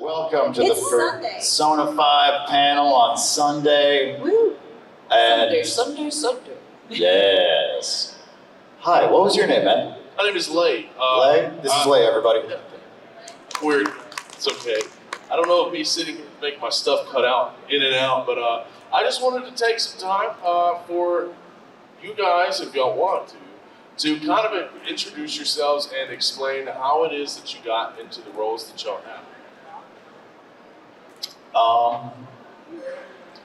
Welcome to It's the Sunday. Persona 5 panel on Sunday. Woo! And Sunday. yes. Hi, what was your name, man? My name is Lay. Lay? This is Lay, everybody. Weird. It's okay. I don't know if me sitting here make my stuff cut out, in and out, but I just wanted to take some time for you guys, if y'all want to kind of introduce yourselves and explain how it is that you got into the roles that y'all have.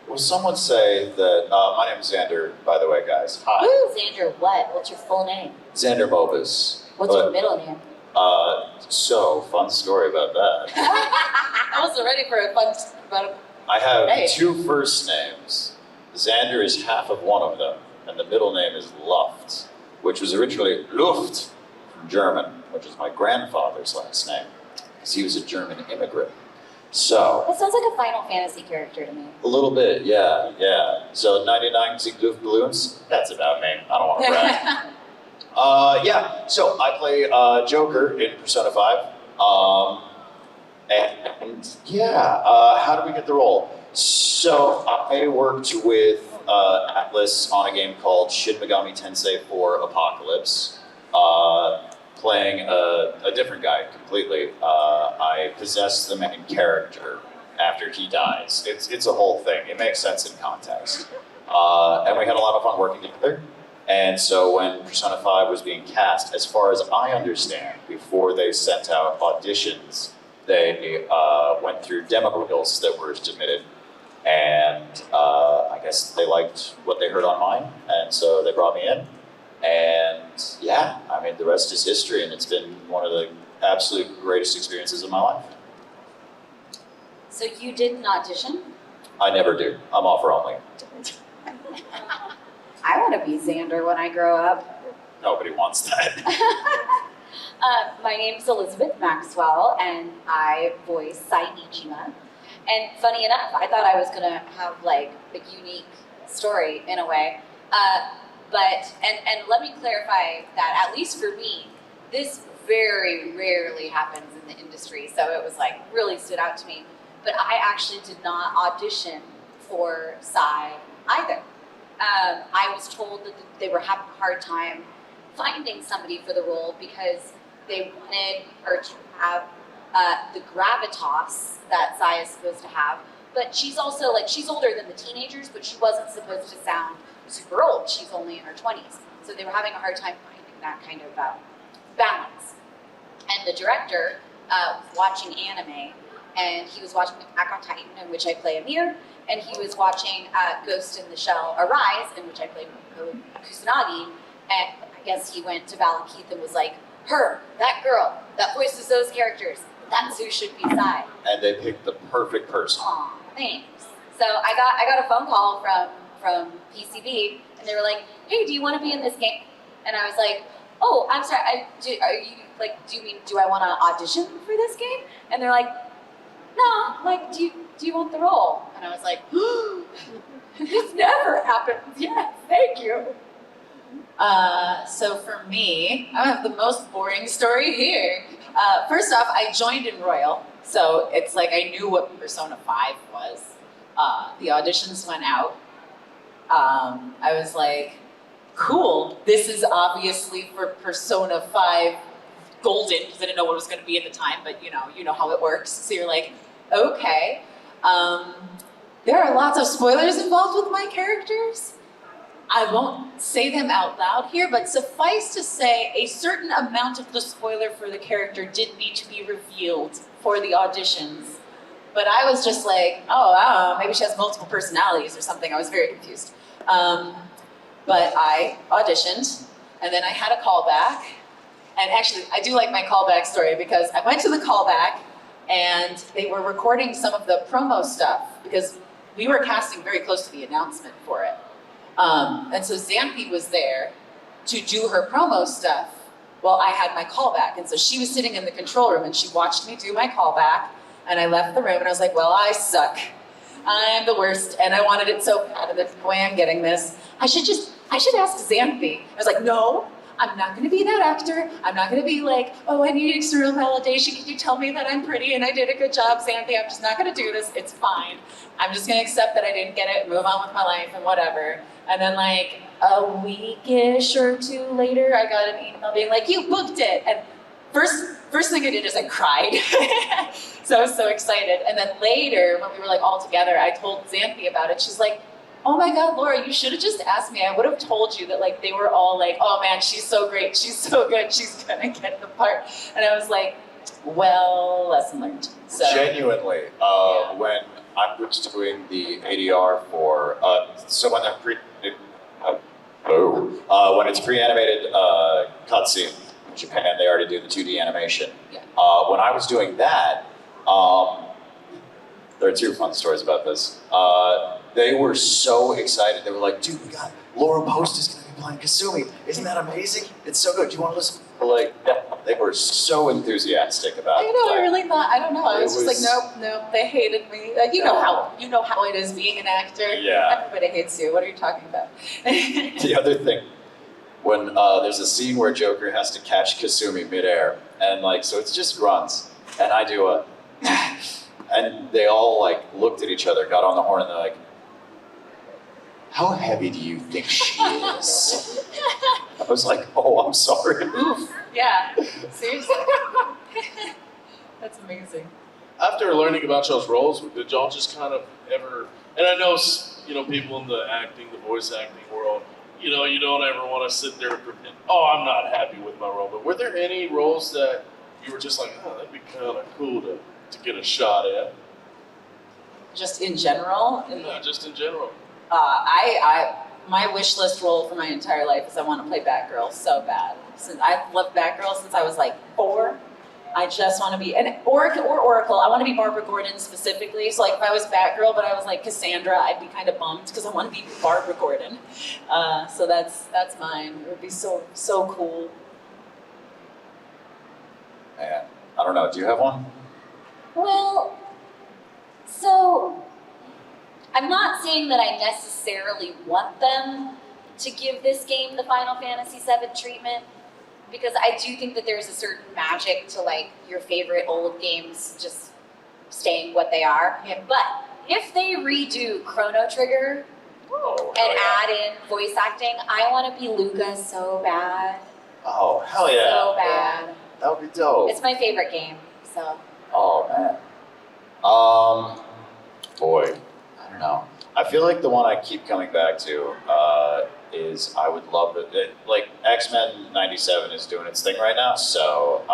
Will someone say that, my name is Xander, by the way, guys. Hi. Woo! Xander, what? What's your full name? Xander Mobus. What's your middle name? So, fun story about that. I wasn't ready for a fun about I have Hey. 2 first names. Xander is half of one of them, and the middle name is Luft, which was originally Luft from German, which is my grandfather's last name, because he was a German immigrant. So, That sounds like a Final Fantasy character to me. a little bit, yeah. So 99 Luft balloons, that's about me. I don't want to brag. Yeah, so I play Joker in Persona 5. How did we get the role? So I worked with Atlas on a game called Shin Megami Tensei 4 Apocalypse, playing a different guy completely. I possess the main character after he dies. It's a whole thing. It makes sense in context. And we had a lot of fun working together. And so when Persona 5 was being cast, as far as I understand, before they sent out auditions, they went through demo reels that were submitted. And I guess they liked what they heard on mine, and so they brought me in. And yeah, I mean, the rest is history, and it's been one of the absolute greatest experiences of my life. So you did an audition? I never do. I'm offer only. I want to be Xander when I grow up. Nobody wants that. My name's Elizabeth Maxwell, and I voice Sai Nichima. And funny enough, I thought I was going to have like a unique story in a way. But let me clarify that, at least for me, this very rarely happens in the industry. So it was like really stood out to me. But I actually did not audition for Sai either. I was told that they were having a hard time finding somebody for the role because they wanted her to have the gravitas that Sai is supposed to have. But she's also she's older than the teenagers, but she wasn't supposed to sound super old. She's only in her 20s. So they were having a hard time finding that kind of balance. And the director was watching anime, and he was watching Attack on Titan, in which I play Amir, and he was watching Ghost in the Shell Arise, in which I play Kusanagi, and I guess he went to Val and Keith and was like, her, that girl, that voices those characters, that's who should be Sai. And they picked the perfect person. Aw, thanks. So I got a phone call from PCB, and they were like, hey, do you want to be in this game? And I was like, oh, I'm sorry, do I want to audition for this game? And they're like, no, do you want the role? And I was like, this never happens. Yes, thank you. So for me, I have the most boring story here. First off, I joined in Royal, so it's like I knew what Persona 5 was. The auditions went out. I was like, cool, this is obviously for Persona 5 Golden, because I didn't know what it was going to be at the time, but you know how it works. So you're like, okay. There are lots of spoilers involved with my characters. I won't say them out loud here, but suffice to say, a certain amount of the spoiler for the character did need to be revealed for the auditions. But I was just like, oh, maybe she has multiple personalities or something. I was very confused. But I auditioned, and then I had a callback. And actually, I do like my callback story because I went to the callback, and they were recording some of the promo stuff because we were casting very close to the announcement for it. And so Xampi was there to do her promo stuff while I had my callback. And so she was sitting in the control room and she watched me do my callback, and I left the room and I was like, well, I suck. I'm the worst, and I wanted it so bad, and that's the way I'm getting this. I should ask Xampi. I was like, no, I'm not going to be that actor. I'm not going to be like, oh, I need external validation. Can you tell me that I'm pretty and I did a good job, Xanthe? I'm just not going to do this. It's fine. I'm just going to accept that I didn't get it, move on with my life and whatever. And then like a weekish or two later, I got an email being like, you booked it. And first thing I did is I cried. So I was so excited. And then later, when we were like all together, I told Xanthe about it. She's like, oh my God, Laura, you should have just asked me. I would have told you that like they were all like, oh man, she's so great. She's so good. She's gonna get the part. And I was like, well, lesson learned. So Genuinely, Yeah. when I was doing the ADR for, so when they're when it's pre-animated cutscene in Japan, they already do the 2D animation. Yeah. When I was doing that, there are two fun stories about this. They were so excited. They were like, dude, we got Laura Post is going to be playing Kasumi. Isn't that amazing? It's so good. Do you want to listen? Like, yeah, they were so enthusiastic about it. I know, I really thought, I don't know. I It was just like, was- nope, they hated me. You know how it is being an actor. Yeah. Everybody hates you. What are you talking about? The other thing, when there's a scene where Joker has to catch Kasumi midair, and like, so it's just grunts, and I do a, and they all like looked at each other, got on the horn, and they're like, how heavy do you think she is? I was like, oh, I'm sorry. Oof. Yeah. Seriously. That's amazing. After learning about y'all's roles, did y'all just kind of ever? And I know, people in the acting, the voice acting world, you don't ever want to sit there and pretend, oh, I'm not happy with my role. But were there any roles that you were just like, oh, that'd be kind of cool to get a shot at? Just in general. Yeah, just in general. My wish list role for my entire life is I want to play Batgirl so bad. Since I've loved Batgirl since I was like 4. I just want to be Oracle. I want to be Barbara Gordon specifically. So like if I was Batgirl, but I was like Cassandra, I'd be kind of bummed because I want to be Barbara Gordon. So that's mine. It would be so cool. Man, I don't know. Do you have one? Well, so I'm not saying that I necessarily want them to give this game the Final Fantasy VII treatment, because I do think that there's a certain magic to like your favorite old games just staying what they are. Yeah. But if they redo Chrono Trigger Oh, and hell yeah. add in voice acting, I want to be Luca so bad. Oh, hell yeah. So bad. That would be dope. It's my favorite game, so. Oh, man. Boy, I don't know. I feel like the one I keep coming back to is I would love it. Like, X-Men 97 is doing its thing right now, so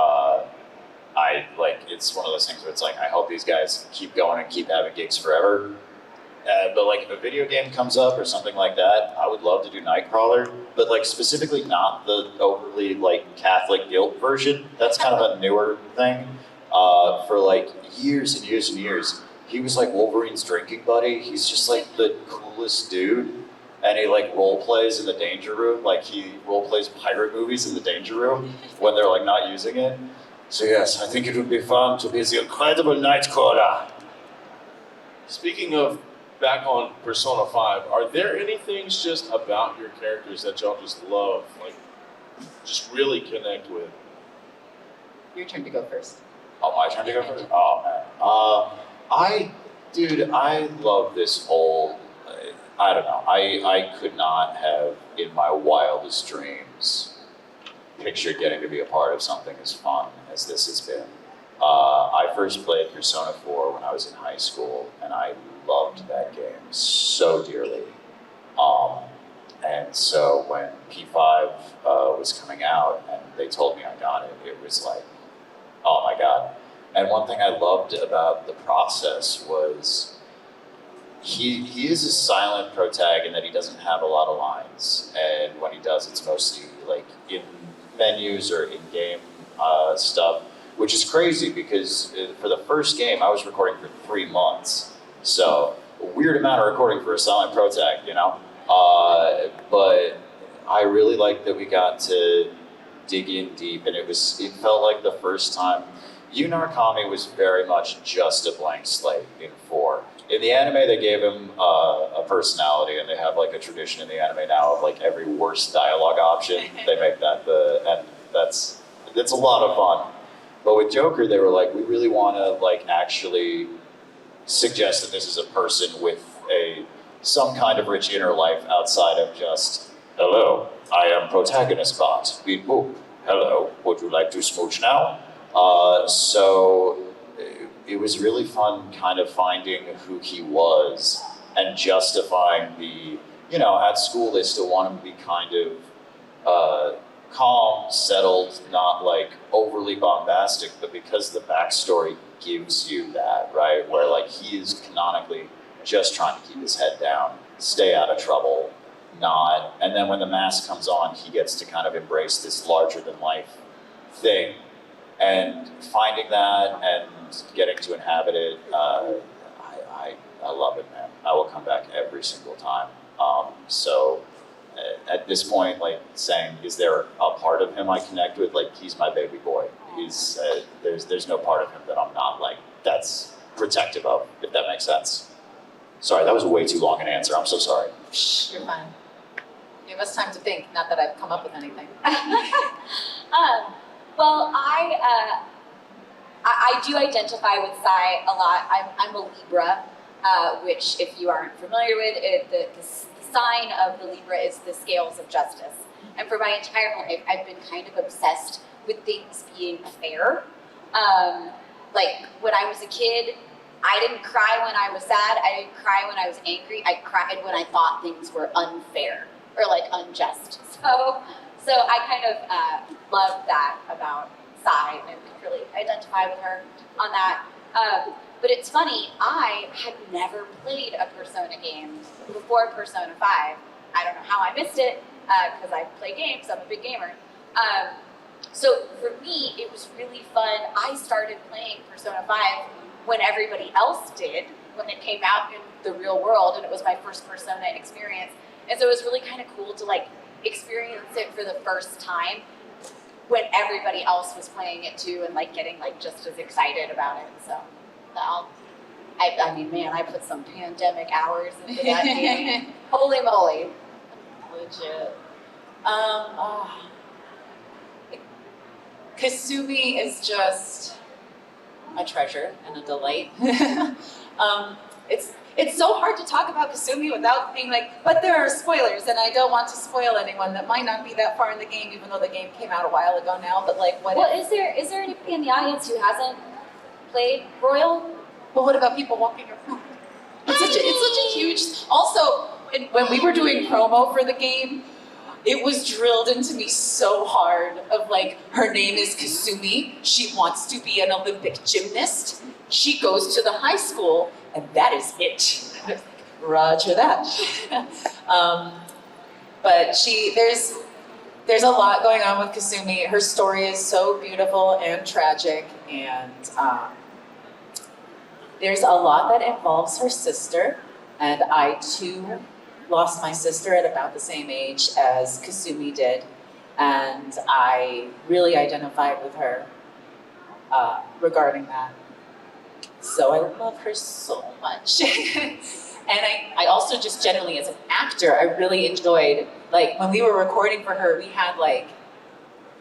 it's one of those things where it's like, I hope these guys keep going and keep having gigs forever. But like, if a video game comes up or something like that, I would love to do Nightcrawler, but like specifically not the overly like Catholic guilt version. That's kind of a newer thing. For like years and years and years, he was like Wolverine's drinking buddy. He's just like the coolest dude, and he like role plays in the Danger Room. Like he role plays pirate movies in the Danger Room when they're like not using it. So yes, I think it would be fun to be the incredible Nightcrawler. Speaking of back on Persona 5, are there any things just about your characters that y'all just love, like just really connect with? Your turn to go first. Oh, my turn to go first? Oh, man. I love this whole, I don't know, I could not have in my wildest dreams pictured getting to be a part of something as fun as this has been. I first played Persona 4 when I was in high school, and I loved that game so dearly. And so when P5 was coming out and they told me I got it, it was like, oh my God. And one thing I loved about the process was he is a silent protag in that he doesn't have a lot of lines. And when he does, it's mostly like in menus or in-game stuff, which is crazy because for the first game, I was recording for 3 months. So a weird amount of recording for a silent protag, you know? But I really liked that we got to dig in deep, and it felt like the first time, Yu Narukami was very much just a blank slate in 4. In the anime, they gave him a personality, and they have like a tradition in the anime now of like every worst dialogue option. They make that and that's a lot of fun. But with Joker, they were like, we really want to like actually suggest that this is a person with some kind of rich inner life outside of just, hello, I am protagonist bot, beep boop. Hello, would you like to smooch now? So it was really fun kind of finding who he was and justifying at school they still want him to be kind of calm, settled, not like overly bombastic, but because the backstory gives you that, right? Where like he is canonically just trying to keep his head down, stay out of trouble, and then when the mask comes on, he gets to kind of embrace this larger than life thing. And finding that and getting to inhabit it, I love it, man. I will come back every single time. So at this point, like saying, is there a part of him I connect with? Like, he's my baby boy. He's there's no part of him that I'm not like that's protective of, if that makes sense. Sorry, that was a way too long an answer. I'm so sorry. Shh, you're fine. Give us time to think. Not that I've come up with anything. Well, I do identify with Sai a lot. I'm a Libra, which, if you aren't familiar with it, the sign of the Libra is the scales of justice. And for my entire life, I've been kind of obsessed with things being fair. Like when I was a kid, I didn't cry when I was sad. I didn't cry when I was angry. I cried when I thought things were unfair or like unjust. So I kind of love that about Sai and could really identify with her on that. But it's funny, I had never played a Persona game before Persona 5. I don't know how I missed it, because I play games, I'm a big gamer. So for me, it was really fun. I started playing Persona 5 when everybody else did, when it came out in the real world, and it was my first Persona experience. And so it was really kind of cool to like experience it for the first time when everybody else was playing it too, and like getting like just as excited about it. So I mean, man, I put some pandemic hours into that game. Holy moly. Legit. Kasumi is just a treasure and a delight. It's so hard to talk about Kasumi without being like, but there are spoilers, and I don't want to spoil anyone that might not be that far in the game, even though the game came out a while ago now. But like, Is there anybody in the audience who hasn't played Royal? Well, what about people walking around? It's such a huge. Also, when we were doing promo for the game, it was drilled into me so hard of like, her name is Kasumi. She wants to be an Olympic gymnast. She goes to the high school, and that is it. Roger that. But there's a lot going on with Kasumi. Her story is so beautiful and tragic, and there's a lot that involves her sister, and I too lost my sister at about the same age as Kasumi did, and I really identified with her regarding that. So I love her so much. And I also just generally, as an actor, I really enjoyed, like when we were recording for her, we had like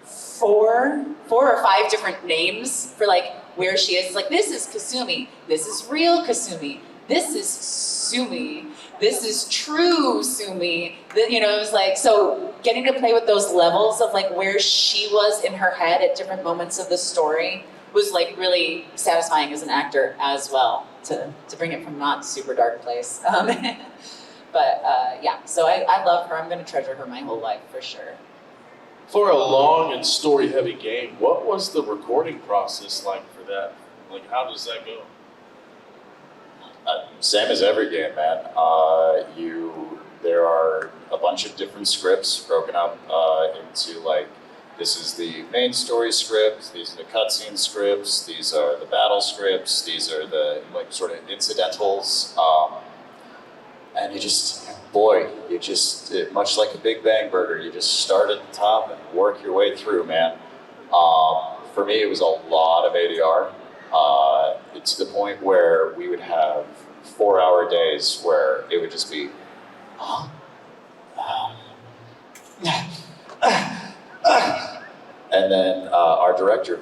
four or five different names for like where she is. Like, this is Kasumi, this is real Kasumi, this is Sumi, this is true Sumi. You know, it was like, so getting to play with those levels of like where she was in her head at different moments of the story was like really satisfying as an actor as well, to bring it from not super dark place. But yeah, so I love her. I'm gonna treasure her my whole life for sure. For a long and story-heavy game, what was the recording process like for that? Like, how does that go? Same as every game, man. There are a bunch of different scripts broken up into like, this is the main story script, these are the cutscene scripts, these are the battle scripts, these are the like sort of incidentals. And you just, much like a Big Bang Burger, you just start at the top and work your way through, man. for me, it was a lot of ADR. To the point where we would have 4-hour days where it would just be, and then our director,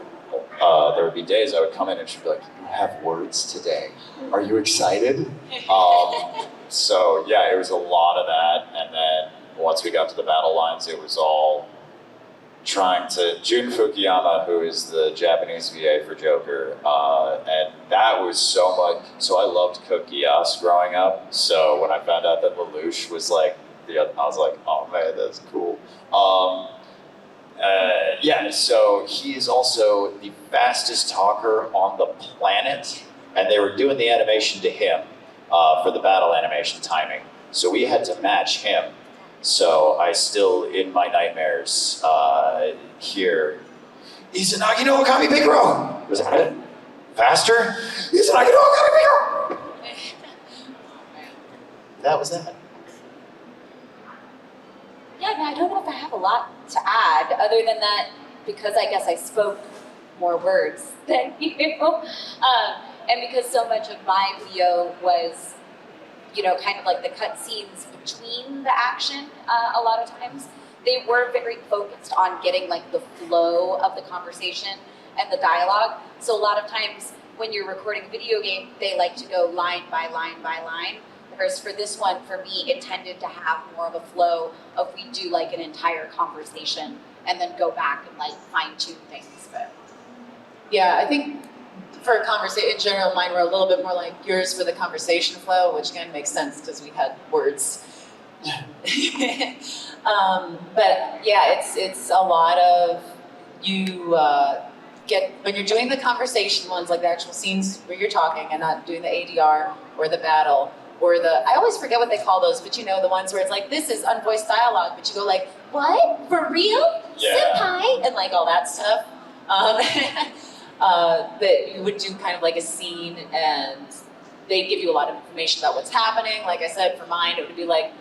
there would be days I would come in and she'd be like, "You have words today. Are you excited?" So yeah, it was a lot of that. And then once we got to the battle lines, it was all trying to, Jun Fukuyama, who is the Japanese VA for Joker, and that was so much, so I loved Code Geass growing up, so when I found out that Lelouch was like, I was like, oh man, that's cool. Yeah, so he is also the fastest talker on the planet, and they were doing the animation to him for the battle animation timing, so we had to match him. So I still, in my nightmares, hear, "Izanagi no Okami Bigro!" Was that it? Faster? "Izanagi no Okami Bigro!" That was that. Yeah, no, I don't know if I have a lot to add other than that, because I guess I spoke more words than you, and because so much of my video was, kind of like the cut scenes between the action. A lot of times they were very focused on getting like the flow of the conversation and the dialogue. So a lot of times when you're recording a video game, they like to go line by line by line. Whereas for this one, for me, it tended to have more of a flow of we do like an entire conversation and then go back and like fine tune things. But Yeah, I think for a conversation, in general, mine were a little bit more like yours for the conversation flow, which again makes sense because we had words. But yeah, it's a lot of you get, when you're doing the conversation ones, like the actual scenes where you're talking and not doing the ADR or the battle or I always forget what they call those, but the ones where it's like, this is unvoiced dialogue, but you go like, what? For real? Yeah. Senpai? And like all that stuff. That you would do kind of like a scene and they'd give you a lot of information about what's happening. Like I said, for mine, it would be like,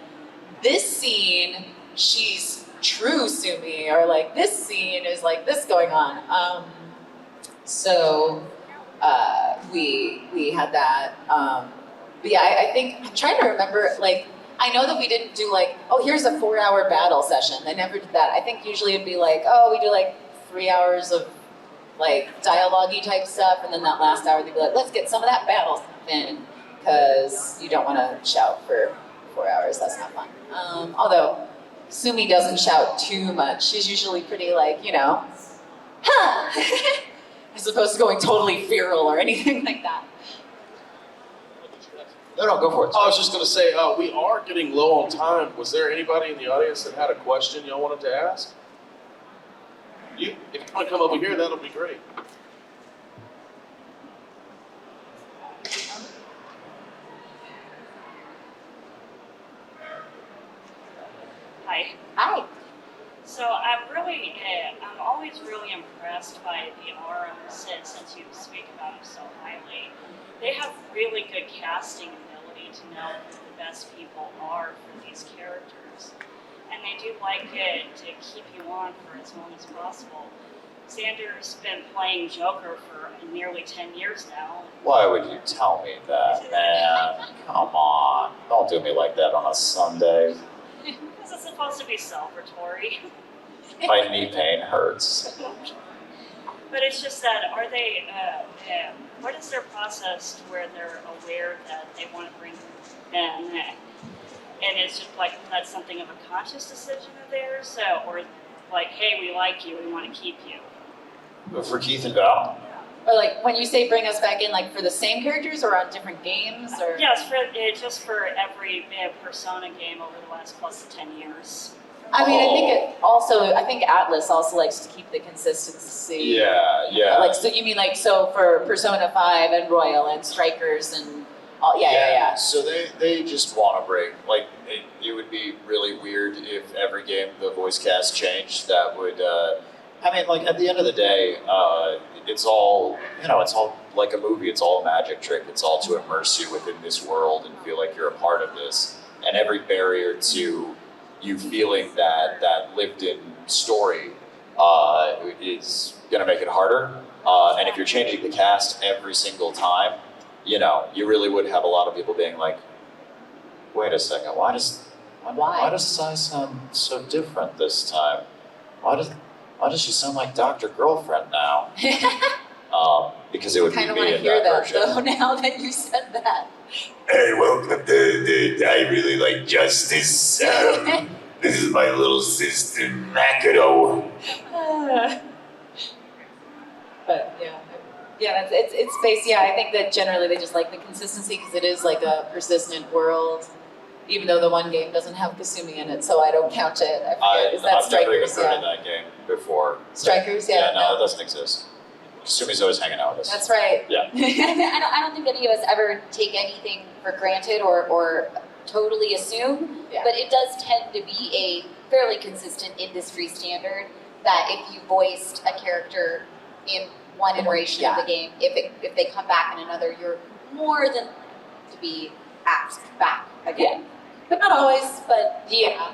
this scene, she's true Sumi, or like this scene is like this going on. So we had that. But yeah, I think, I'm trying to remember, like, I know that we didn't do like, oh, here's a 4-hour battle session. I never did that. I think usually it'd be like, oh, we do like 3 hours of like dialogue-y type stuff, and then that last hour they'd be like, let's get some of that battle stuff in, because you don't want to shout for 4 hours. That's not fun. Although Sumi doesn't shout too much. She's usually pretty like, huh, as opposed to going totally feral or anything like that. No, go for it. I was just going to say, we are getting low on time. Was there anybody in the audience that had a question y'all wanted to ask? If you want to come over here, that'll be great. Hi. hi. So I'm always really impressed by the RM since you speak about them so highly. They have really good casting ability to know who the best people are for these characters. And they do like it to keep you on for as long as possible. Xander's been playing Joker for nearly 10 years now. Why would you tell me that, man? Come on. Don't do me like that on a Sunday. This is supposed to be celebratory. My knee pain hurts. But it's just that, are they, what is their process to where they're aware that they want to bring in, and it's just like, that's something of a conscious decision of theirs, or like, hey, we like you, we want to keep you? For Keith and Val? Or like when you say bring us back in, like for the same characters or on different games, or? Yes, just for every Persona game over the last plus 10 years. I mean, I think Atlas also likes to keep the consistency. Yeah. Like, so you mean like, so for Persona 5 and Royal and Strikers and all, yeah. So they just want to break. Like, it would be really weird if every game the voice cast changed. That would, like at the end of the day, it's all like a movie. It's all a magic trick. It's all to immerse you within this world and feel like you're a part of this. And every barrier to you feeling that lived-in story is going to make it harder. And if you're changing the cast every single time, you know, you really would have a lot of people being like, wait a second, why does Sai sound so different this time? Why does she sound like Dr. Girlfriend now? Because it would Kind be of me want to in hear that that version. though. Now that you said that. Hey, welcome to I really like justice. This is my little sister, Makoto. But yeah, it's based. Yeah, I think that generally they just like the consistency because it is like a persistent world. Even though the one game doesn't have Kasumi in it, so I don't count it. I forget. Is that I've never even Strikers? heard of Yeah. that game before. Strikers, Yeah, yeah. no, that doesn't exist. Kasumi's always hanging out with us. That's right. Yeah. I don't think any of us ever take anything for granted or totally assume, Yeah. but it does tend to be a fairly consistent industry standard that if you voiced a character in one iteration of the game, if they come back in another, you're more than to be asked back again. But not always, but yeah.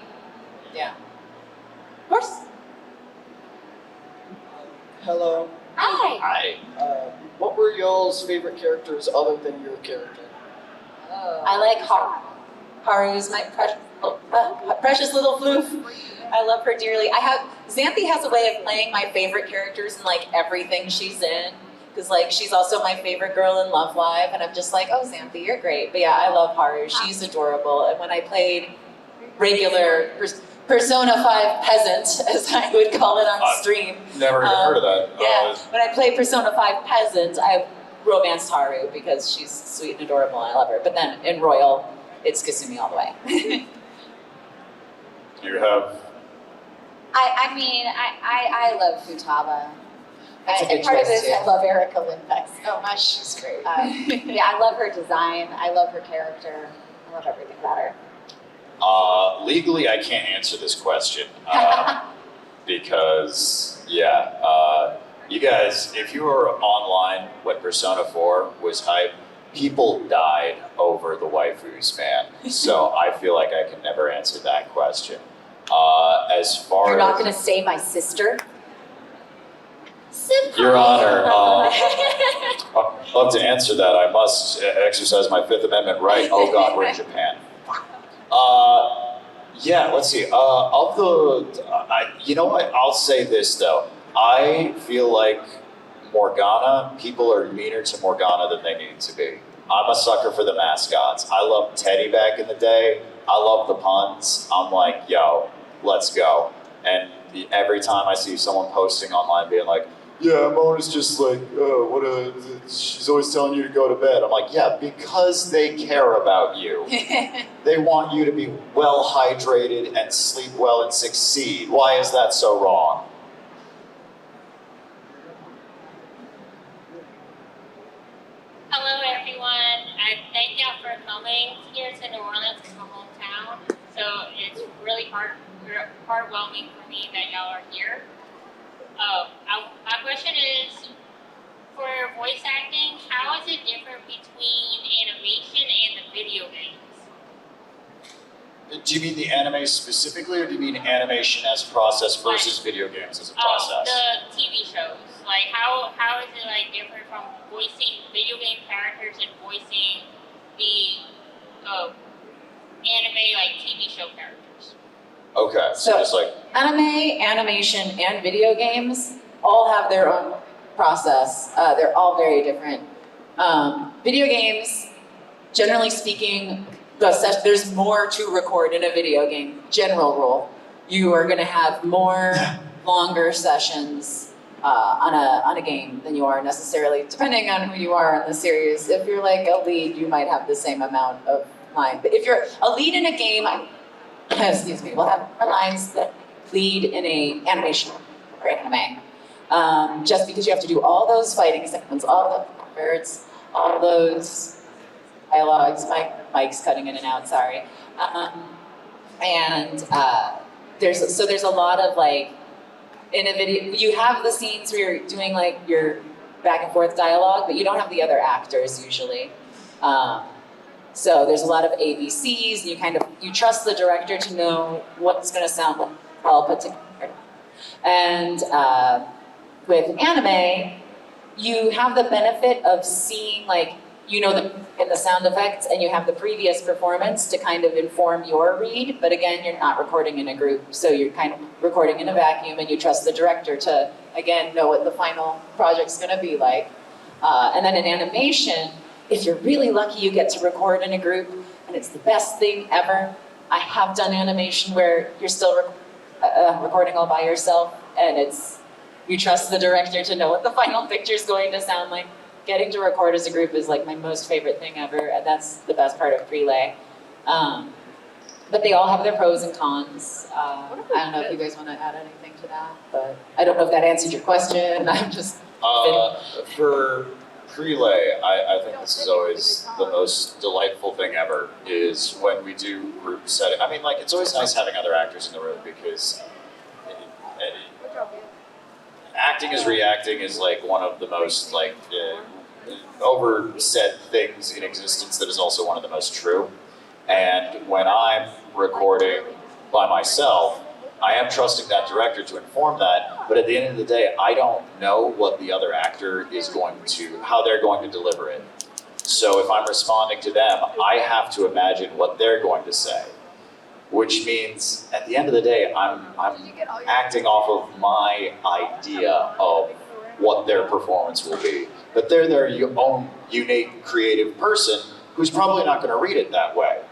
Yeah. Of course. Hello. Hi. Hi. What were y'all's favorite characters other than your character? I like Haru. Haru's my precious little floof. I love her dearly. Xanthe has a way of playing my favorite characters in like everything she's in. Because like she's also my favorite girl in Love Live, and I'm just like, oh Xanthe, you're great. But yeah, I love Haru. She's adorable. And when I played regular Persona 5 peasant, as I would call it on stream. Never even heard of that. Yeah, when I play Persona 5 peasant, I romanced Haru because she's sweet and adorable and I love her. But then in Royal, it's Kasumi all the way. Do you have? I love Futaba. That's a good And part of choice, this, too. I love Erica Lindbeck so much. She's great. Yeah, I love her design. I love her character. I love everything about her. Legally, I can't answer this question because, you guys, if you were online when Persona 4 was hype, people died over the waifus, man. So I feel like I can never answer that question. As far You're not as going to say my sister? Your Honor, I'd love to answer that. I must exercise my Fifth Amendment right. Oh God, we're in Japan. Let's see. You know what? I'll say this though. I feel like Morgana, people are meaner to Morgana than they need to be. I'm a sucker for the mascots. I loved Teddy back in the day. I love the puns. I'm like, yo, let's go. And every time I see someone posting online being like, yeah, Mona's just like, she's always telling you to go to bed. I'm like, yeah, because they care about you. They want you to be well hydrated and sleep well and succeed. Why is that so wrong? Hello everyone, and thank you for coming here to New Orleans, my hometown. So it's really heartwarming for me that y'all are here. My question is, for voice acting, how is it different between animation and the video games? Do you mean the anime specifically, or do you mean animation as a process versus video games as a process? The TV shows. Like, how is it like different from voicing video game characters and voicing the anime like TV show characters? Okay, so just like Anime, animation, and video games all have their own process. They're all very different. Video games, generally speaking, there's more to record in a video game. General rule, you are going to have more longer sessions on a game than you are necessarily, depending on who you are in the series. If you're like a lead, you might have the same amount of line. But if you're a lead in a game, we'll have more lines that lead in a animation or anime. Just because you have to do all those fighting sequences, all the words, all those dialogues. My mic's cutting in and out, sorry. There's a lot of like, in a video, you have the scenes where you're doing like your back and forth dialogue, but you don't have the other actors usually. So there's a lot of ABCs, and you trust the director to know what's going to sound well put together. And with anime, you have the benefit of seeing, like, you know, in the sound effects, and you have the previous performance to kind of inform your read, but again, you're not recording in a group, so you're kind of recording in a vacuum, and you trust the director to, again, know what the final project's gonna be like. And then in animation, if you're really lucky, you get to record in a group, and it's the best thing ever. I have done animation where you're still recording all by yourself, and you trust the director to know what the final picture's going to sound like. Getting to record as a group is like my most favorite thing ever, and that's the best part of prelay. But they all have their pros and cons. I don't know if you guys want to add anything to that, but I don't know if that answered your question. I'm just For prelay, I think this is always the most delightful thing ever, is when we do group setting. I mean, like, it's always nice having other actors in the room, because acting as reacting is like one of the most like over-said things in existence that is also one of the most true. And when I'm recording by myself, I am trusting that director to inform that, but at the end of the day, I don't know what the other actor is going to, how they're going to deliver it. So if I'm responding to them, I have to imagine what they're going to say, which means at the end of the day, I'm acting off of my idea of what their performance will be. But they're their own unique creative person who's probably not going to read it that way.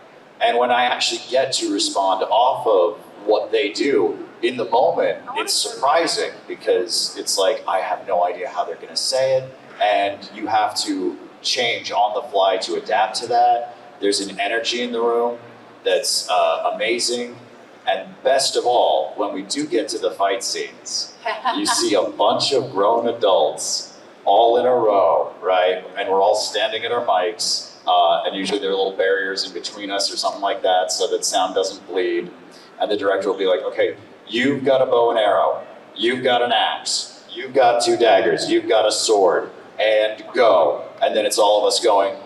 And when I actually get to respond off of what they do in the moment, it's surprising, because it's like, I have no idea how they're going to say it, and you have to change on the fly to adapt to that. There's an energy in the room that's amazing. And best of all, when we do get to the fight scenes, you see a bunch of grown adults all in a row, right? And we're all standing at our mics, and usually there are little barriers in between us or something like that so that sound doesn't bleed. And the director will be like, okay, you've got a bow and arrow, you've got an axe, you've got 2 daggers, you've got a sword, and go. And then it's all of us going,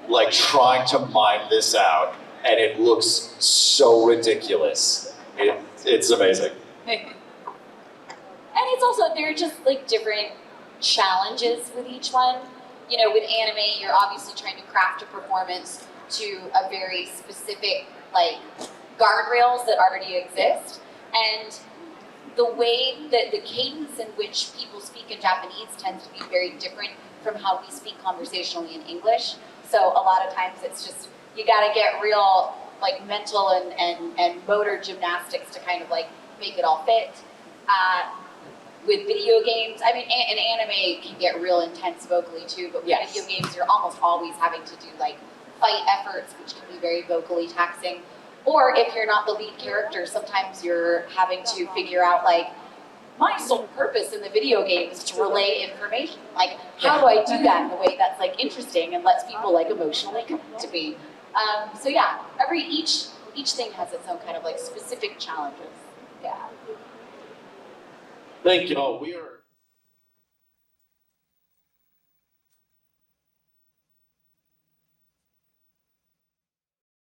like trying to mime this out, and it looks so ridiculous. It's amazing. And it's also, there are just like different challenges with each one. You know, with anime, you're obviously trying to craft a performance to a very specific, like, guardrails that already exist. And the way that the cadence in which people speak in Japanese tends to be very different from how we speak conversationally in English. So a lot of times it's just, you gotta get real, like, mental and motor gymnastics to kind of like make it all fit. With video games, I mean, and anime can get real intense vocally too, but with video games, you're almost always having to do like fight efforts, which can be very vocally taxing. Or if you're not the lead character, sometimes you're having to figure out like, my sole purpose in the video game is to relay information. Like, how do I do that in a way that's like interesting and lets people like emotionally connect to me? So yeah, each thing has its own kind of like specific challenges. Yeah. Thank y'all. We are